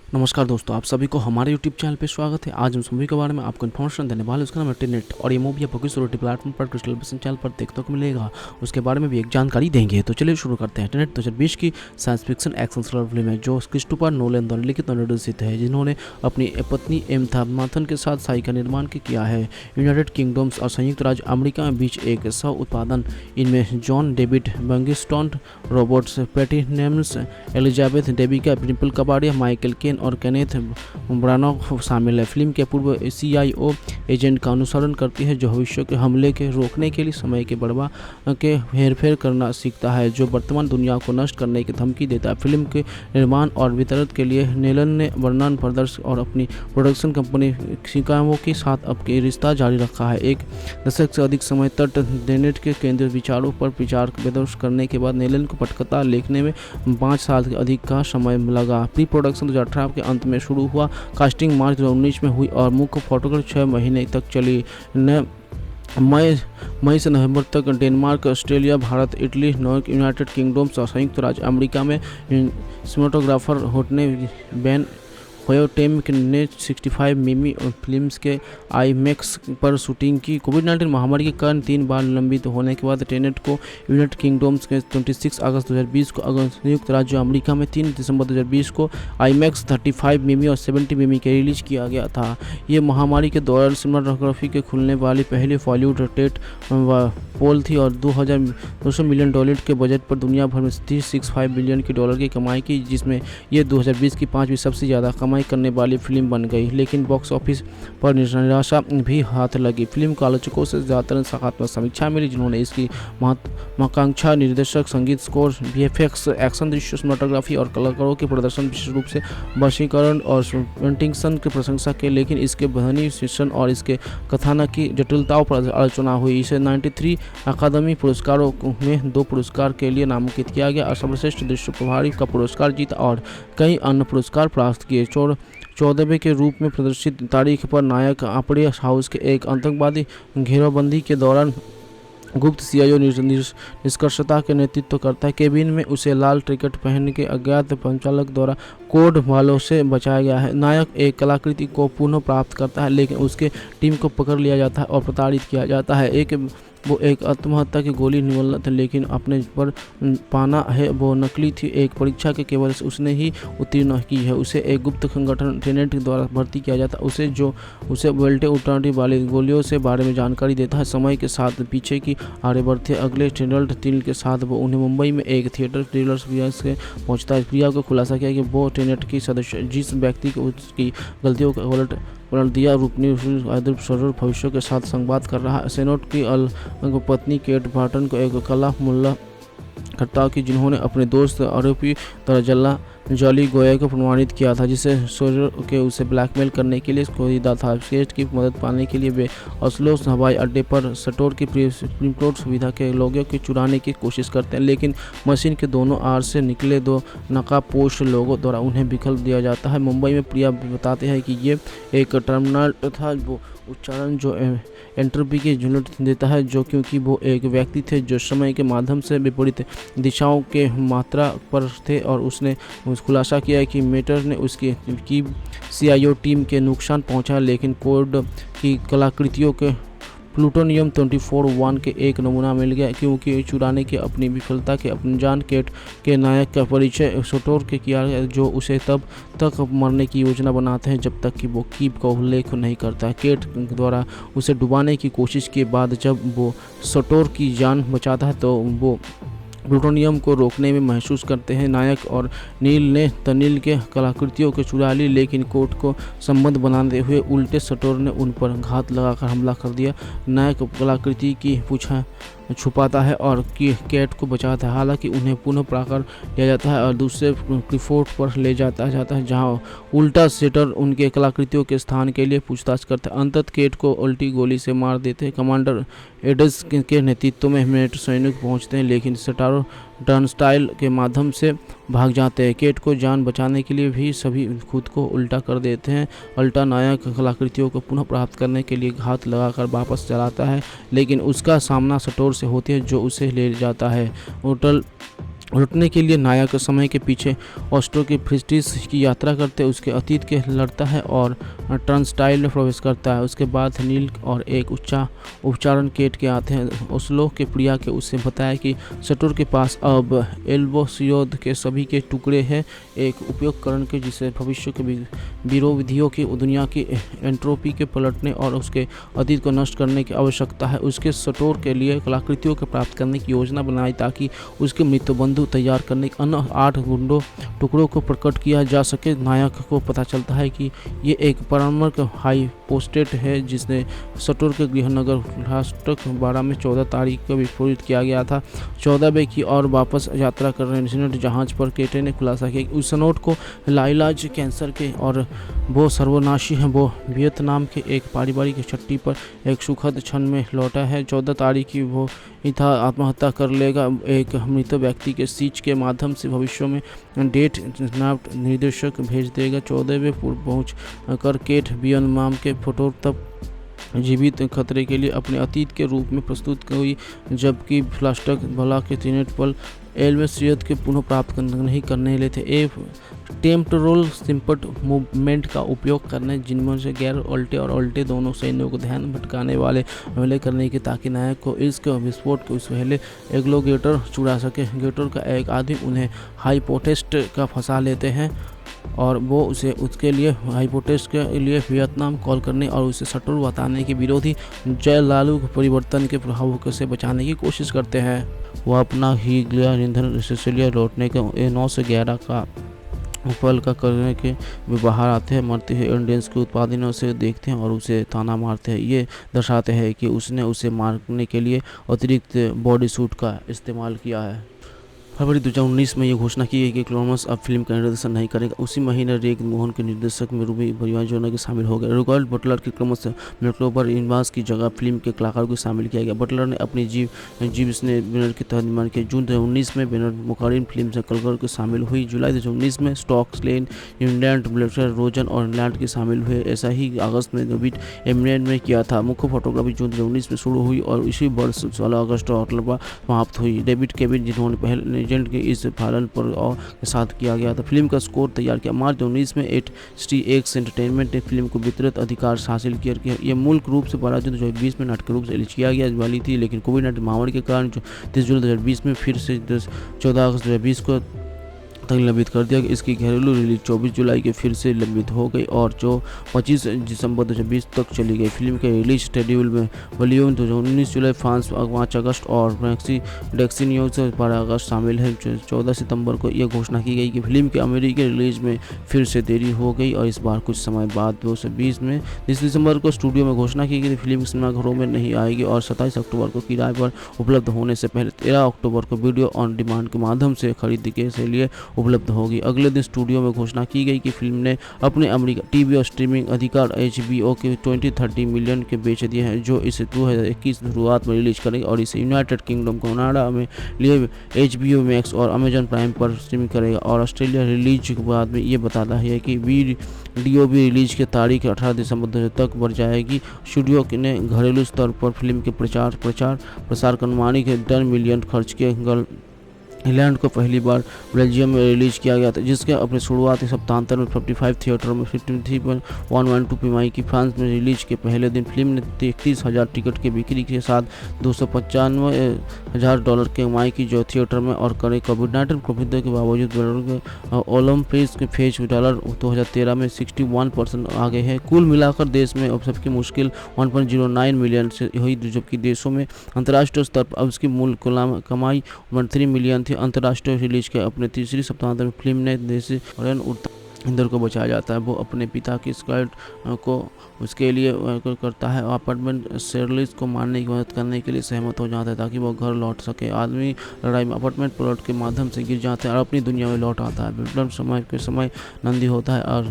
नमस्कार दोस्तों, आप सभी को हमारे यूट्यूब चैनल पे स्वागत है। आज हम मूवी के बारे में आपको इन्फॉर्मेशन देने वाले। उसका नाम है टेनेट और ये मूवी आपको किस OTT प्लेटफॉर्म पर क्रिस्टल विजन चैनल पर देखने को मिलेगा, उसके बारे में भी एक जानकारी देंगे। तो चलिए शुरू करते हैं। टेनेट 2020 की science fiction action thriller film है जो क्रिस्टोफर नोलन द्वारा लिखित और निर्देशित है, जिन्होंने अपनी पत्नी एम थामथन के साथ साई का निर्माण किया है। यूनाइटेड किंगडम्स और संयुक्त राज्य अमेरिका के बीच एक सह उत्पादन। इनमें John David Washington, Robert Pattinson, Elizabeth Debicki, Dimple Kapadia, Michael Caine और केनेथ ब्रानॉक शामिल है। फिल्म के पूर्व CIO एजेंट का अनुसरण करती है जो भविष्य के हमले के रोकने के लिए समय के बड़वा के हेरफेर करना सीखता है, जो वर्तमान दुनिया को नष्ट करने की धमकी देता है। फिल्म के निर्माण और वितरण के लिए नोलन ने वर्णन प्रदर्शक और अपनी प्रोडक्शन कंपनी शिकागो के साथ अपनी रिश्ता जारी रखा है। एक दशक से अधिक समय तक टेनेट के केंद्रीय विचारों पर विचार विमर्श करने के बाद नोलन को पटकथा लिखने में 5 साल से अधिक का समय लगा। प्री प्रोडक्शन 2018 के अंत में शुरू हुआ, कास्टिंग मार्च 2019 में हुई और मुख्य फोटोग्राफी 6 महीने तक चली। मई से नवंबर तक Denmark, Australia, Bharat, Italy, New York, United kingdoms और संयुक्त राज्य अमेरिका में सिनेमेटोग्राफर होटने बैन होयोटेम ने 65 मिमी फिल्म्स के IMAX पर शूटिंग की। कोविड-19 महामारी के कारण 3 बार लंबित होने के बाद टेनेट को यूनाइटेड किंगडम्स के 26 अगस्त 2020 को, संयुक्त राज्य अमेरिका में 3 दिसंबर 2020 को IMAX 35 मिमी और 70 मिमी के रिलीज किया गया था। ये महामारी के दौरान सिनेमाटोग्राफी के खुलने वाली पहली बॉलीवुड टेट पोल थी और $200 मिलियन के बजट पर दुनिया भर में 365 बिलियन डॉलर की कमाई की, जिसमें ये 2020 की 5वीं सबसे ज़्यादा कमाई करने वाली फिल्म बन गई। लेकिन बॉक्स ऑफिस पर निराशा भी हाथ लगी। फिल्म को आलोचकों से ज़्यादातर सकारात्मक समीक्षा मिली, जिन्होंने इसकी महत्वाकांक्षा, निर्देशक, संगीत स्कोर, VFX, एक्शन दृश्य, सिनेमाटोग्राफी और कलाकारों के प्रदर्शन, विशेष रूप से वशीकरण और पेंटिंगसन की प्रशंसा की। लेकिन इसके ध्वनि शिक्षण और इसके कथानक की जटिलताओं पर आलोचना हुई। इसे 93 अकादमी पुरस्कारों में 2 पुरस्कार के लिए नामांकित किया गया और सर्वश्रेष्ठ दृश्य प्रभारी का पुरस्कार जीता और कई अन्य पुरस्कार प्राप्त किए। 14वें के रूप में प्रदर्शित तारीख पर नायक अपड़े हाउस के एक आतंकवादी घेराबंदी के दौरान गुप्त CIO निष्कर्षता के नेतृत्व करता है। केबिन में उसे लाल टिकट पहन के अज्ञात संचालक द्वारा कोड वालों से बचाया गया है। नायक एक कलाकृति को पुनः प्राप्त करता है, लेकिन उसके टीम को पकड़ लिया जाता है और प्रताड़ित किया जाता है। वो एक आत्महत्या की गोली निगलना था, लेकिन अपने पर पाना है वो नकली थी। एक परीक्षा के केवल उसने ही उत्तीर्ण की है। उसे एक गुप्त संगठन टेनेट द्वारा भर्ती किया जाता है, उसे बेल्टे उठाने वाली गोलियों से बारे में जानकारी देता है। समय के साथ पीछे की आगे बढ़ते अगले टेनेट 3 के साथ वो उन्हें मुंबई में एक थिएटर थ्रिलर प्रिया से पहुंचता है। प्रिया को खुलासा किया कि वो टेनेट की सदस्य, जिस व्यक्ति को उसकी गलतियों का उलट दिया रूपनी सरूर भविष्य के साथ संवाद कर रहा है। सेनोट की पत्नी केट बार्टन को एक कला मुल्ला करता की, जिन्होंने अपने दोस्त आरोपी तरजल्ला जॉली गोया को प्रमाणित किया था, जिसे सोर के उसे ब्लैकमेल करने के लिए खरीदा था। केट की मदद पाने के लिए वे ओस्लो हवाई अड्डे पर स्टोर की प्रिंटआउट सुविधा के लोगों को चुराने की कोशिश करते हैं, लेकिन मशीन के दोनों आर से निकले 2 नकाबपोश लोगों द्वारा उन्हें विकल्प दिया जाता है। मुंबई में प्रिया बताते हैं कि ये एक टर्मिनल था, वो उच्चारण जो एंट्रोपी की यूनिट देता है, जो क्योंकि वो एक व्यक्ति थे जो समय के माध्यम से विपरीत दिशाओं के मात्रा पर थे, और उसने खुलासा किया कि मेटर ने उसकी CIO टीम के नुकसान पहुंचाया, लेकिन कोड की कलाकृतियों के प्लूटोनियम 24-1 के एक नमूना मिल गया, क्योंकि चुराने की अपनी विफलता के अपने जान केट के नायक का परिचय सोटोर के किया है, जो उसे तब तक मरने की योजना बनाते हैं जब तक कि वो कीप का उल्लेख नहीं करता है। केट द्वारा उसे डुबाने की कोशिश के बाद जब वो सोटोर की जान बचाता है तो वो प्लूटोनियम को रोकने में महसूस करते हैं। नायक और नील ने तनिल के कलाकृतियों को चुरा ली, लेकिन कोर्ट को संबंध बनाते हुए उल्टे सटोर ने उन पर घात लगाकर हमला कर दिया। नायक कलाकृति की पूछा छुपाता है और केट को बचाता है, हालांकि उन्हें पुनः पकड़ लिया जाता है और दूसरे क्लिफोर्ड पर ले जाता है, जहां उल्टा सेटर उनके कलाकृतियों के स्थान के लिए पूछताछ करता है। अंततः केट को उल्टी गोली से मार देते हैं। कमांडर एडस के नेतृत्व में मेट सैनिक पहुंचते हैं, लेकिन सेटारो टर्नस्टाइल के माध्यम से भाग जाते हैं। केट को जान बचाने के लिए भी सभी खुद को उल्टा कर देते हैं। उल्टा नायक कलाकृतियों को पुनः प्राप्त करने के लिए घात लगाकर वापस चलाता है, लेकिन उसका सामना सटोर से होती है जो उसे ले जाता है। होटल लौटने के लिए नायक समय के पीछे ऑस्ट्रो के फ्रिस्टिस की यात्रा करते उसके अतीत के लड़ता है और टर्नस्टाइल में प्रवेश करता है। उसके बाद नील और एक उच्चा उपचारण केट के आते हैं। ओस्लो के प्रिया के उसे बताया कि सटोर के पास अब एल्बोसियोद के सभी के टुकड़े हैं, एक उपयोगकरण के जिसे भविष्य के विरोधियों की दुनिया की एंट्रोपी के पलटने और उसके अतीत को नष्ट करने की आवश्यकता है। उसके सटोर के लिए कलाकृतियों को प्राप्त करने की योजना बनाई ताकि उसके मृत्यु बंधु तैयार करने के अन्य 8 गुंडों टुकड़ों को प्रकट किया जा सके। नायक को पता चलता है कि ये एक परामर्श हाई पोस्टेड है जिसने सटोर के गृहनगर राष्ट्रक 12 में 14 तारीख को विस्फोरित किया गया था। 14वें की और वापस यात्रा कर रहे सेनेट जहाज पर केटे ने खुलासा किया कि उस नोट को लाइलाज कैंसर के और वो सर्वनाशी है। वो वियतनाम के एक पारिवारिक छुट्टी पर एक सुखद क्षण में लौटा है। 14 तारीख की वो था आत्महत्या कर लेगा। एक मृत व्यक्ति के सीच के माध्यम से भविष्य में डेट नाप्ट निर्देशक भेज देगा। 14वें पूर्व पहुँच कर केट वियतनाम के फोटो तब जीवित खतरे के लिए अपने अतीत के रूप में प्रस्तुत हुई, जबकि फ्लास्टक भला के सीनेट पर एल्बोसियोद के पुनः प्राप्त नहीं करने ले थे। टेम्पोरल सिम्पट मूवमेंट का उपयोग करने जिनमें से गैर उल्टे और उल्टे दोनों सैन्यों को ध्यान भटकाने वाले हमले करने की ताकि नायक को इसके विस्फोट को उस पहले एग्लोगेटर चुरा सके। गेटर का एक आदमी उन्हें हाइपोटेस्ट का फंसा लेते हैं और वो उसे उसके लिए हाइपोटेस्ट के लिए वियतनाम कॉल करने और उसे सटोर बताने के विरोधी जयलालू परिवर्तन के प्रभावों से बचाने की कोशिश करते हैं। वह अपना ही गया ईंधन सिसिलिया लौटने के 9 से 11 का पल का करने के वे बाहर आते हैं। मरते हुए इंडियंस के उत्पादनों से देखते हैं और उसे ताना मारते हैं। ये दर्शाते हैं कि उसने उसे मारने के लिए अतिरिक्त बॉडी सूट का इस्तेमाल किया है। फरवरी 2019 में ये घोषणा की गई कि क्लोनस अब फिल्म का निर्देशन नहीं करेगा। उसी महीने रेग मोहन के निर्देशक में रूबी बरियाजोना के शामिल हो गए। रॉबर्ट बटलर के क्रमश मैक्लोबर इनवास की जगह फिल्म के कलाकारों को शामिल किया गया। बटलर ने अपनी जीव्स ने बैनर के तहत निर्माण किया। जून 2019 में बैनर मुकारिन फिल्म से कलकर के शामिल हुई। जुलाई 2019 में स्टॉक लेन इंग्लैंड ब्लेटर रोजन और इंग्लैंड के शामिल हुए। ऐसा ही अगस्त में डेविड एमरेन में किया था। मुख्य फोटोग्राफी जून 2019 में शुरू हुई और इसी वर्ष 16 अगस्त और समाप्त हुई। डेविड केविन जिन्होंने पहले एजेंट के इस पालन पर के साथ किया गया था। फिल्म का स्कोर तैयार किया। मार्च 2019 में HTX एंटरटेनमेंट ने फिल्म को वितरित अधिकार हासिल किया। यह मूल रूप से 12 जून 2020 में नाटक रूप से रिलीज किया गया वाली थी, लेकिन कोविड-19 महामारी के कारण 30 जुलाई 2020 में फिर से 14 अगस्त 2020 को तक लंबित कर दिया। इसकी घरेलू रिलीज 24 जुलाई के फिर से लंबित हो गई और जो 25 दिसंबर 2020 तक चली गई। फिल्म के रिलीज शेड्यूल में वॉल्यूम 19 जुलाई, फ्रांस 5 अगस्त और डेक्सिनियो से 12 अगस्त शामिल है। 14 सितंबर को यह घोषणा की गई कि फिल्म के अमेरिकी रिलीज में फिर से देरी हो गई और इस बार कुछ समय बाद 2020 में 30 दिसंबर को स्टूडियो में घोषणा की गई फिल्म सिनेमाघरों में नहीं आएगी और 27 अक्टूबर को किराए पर उपलब्ध होने से पहले 13 अक्टूबर को वीडियो ऑन डिमांड के माध्यम से खरीद के लिए उपलब्ध होगी। अगले दिन स्टूडियो में घोषणा की गई कि फिल्म ने अपने अमेरिका टीवी और स्ट्रीमिंग अधिकार HBO के 20-30 मिलियन के बेच दिए हैं, जो इसे 2021 शुरुआत में रिलीज करेगी और इसे यूनाइटेड किंगडम, कनाडा में लिए HBO मैक्स और अमेजन प्राइम पर स्ट्रीमिंग करेगा और ऑस्ट्रेलिया रिलीज के बाद में ये बताता है कि वीडियो भी रिलीज की तारीख 18 दिसंबर तक बढ़ जाएगी। स्टूडियो ने घरेलू स्तर पर फिल्म के प्रचार प्रसार का अनुमानित 10 मिलियन खर्च के इंग्लैंड को पहली बार बेल्जियम में रिलीज किया गया था, जिसके अपने शुरुआती सप्ताहांतर में 55 थिएटर में 53.112 पीएमआई की। फ्रांस में रिलीज के पहले दिन फिल्म ने 33,000 टिकट की बिक्री के साथ $295,000 के कमाई की, जो थिएटर में और करें कोविड-19 प्रभाव के बावजूद ओलंपिक्स के फेज $2013 में 61% आगे है। कुल मिलाकर देश में अब सबकी मुश्किल 1.09 मिलियन से हुई, जबकि देशों में अंतर्राष्ट्रीय स्तर पर अब उसकी मूल कमाई 1.3 मिलियन थी। अंतर्राष्ट्रीय रिलीज के अपने तीसरी सप्ताहांत में फिल्म ने देशी और इंदर को बचाया जाता है। वो अपने पिता की स्कर्ट को उसके लिए करता है। अपार्टमेंट शेरलिस को मारने की मदद करने के लिए सहमत हो जाता है ताकि वो घर लौट सके। आदमी लड़ाई में अपार्टमेंट प्लॉट के माध्यम से गिर जाते हैं और अपनी दुनिया में लौट आता है। विप्लव समय नंदी होता है और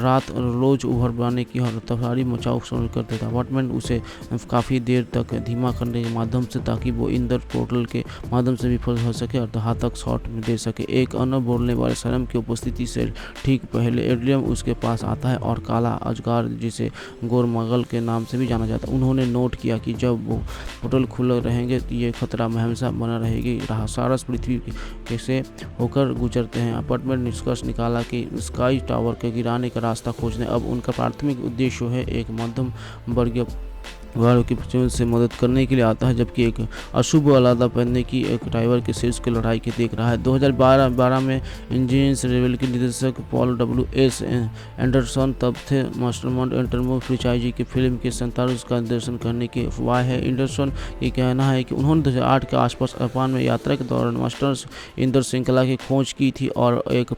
रात रोज उभर पाने की तफारी मचाव शुरू कर देता है। अपार्टमेंट उसे काफ़ी देर तक धीमा करने के माध्यम से ताकि वो इंदर पोर्टल के माध्यम से विफल हो सके और घातक शॉट में दे सके। एक अन्य बोलने वाले शर्म की उपस्थिति से ठीक पहले एड्रियम उसके पास आता है और काला अजगर, जिसे गोरमगल के नाम से भी जाना जाता है। उन्होंने नोट किया कि जब वो पोर्टल खुले रहेंगे तो ये खतरा हमेशा बना रहेगी। सारस पृथ्वी से होकर गुजरते हैं। अपार्टमेंट निष्कर्ष निकाला कि स्काई टावर के गिराने का रास्ता खोजने अब उनका प्राथमिक उद्देश्य है। एक मध्यम वर्गीय वालों की पश्चिम से मदद करने के लिए आता है, जबकि एक अशुभ अलादा पहनने की एक ड्राइवर के शीर्ष की लड़ाई के देख रहा है। 2012 में इंजीनियर्स रेवल के निदेशक पॉल डब्ल्यू.एस. एंडरसन तब थे मास्टरमाइंड एंटरमो फ्रेंचाइजी की फिल्म के 47 का निर्देशन करने की अफवाह है। एंडरसन ये कहना है कि उन्होंने 2008 के आसपास जापान में यात्रा के दौरान मास्टर्स इंद्र श्रृंखला की खोज की थी और एक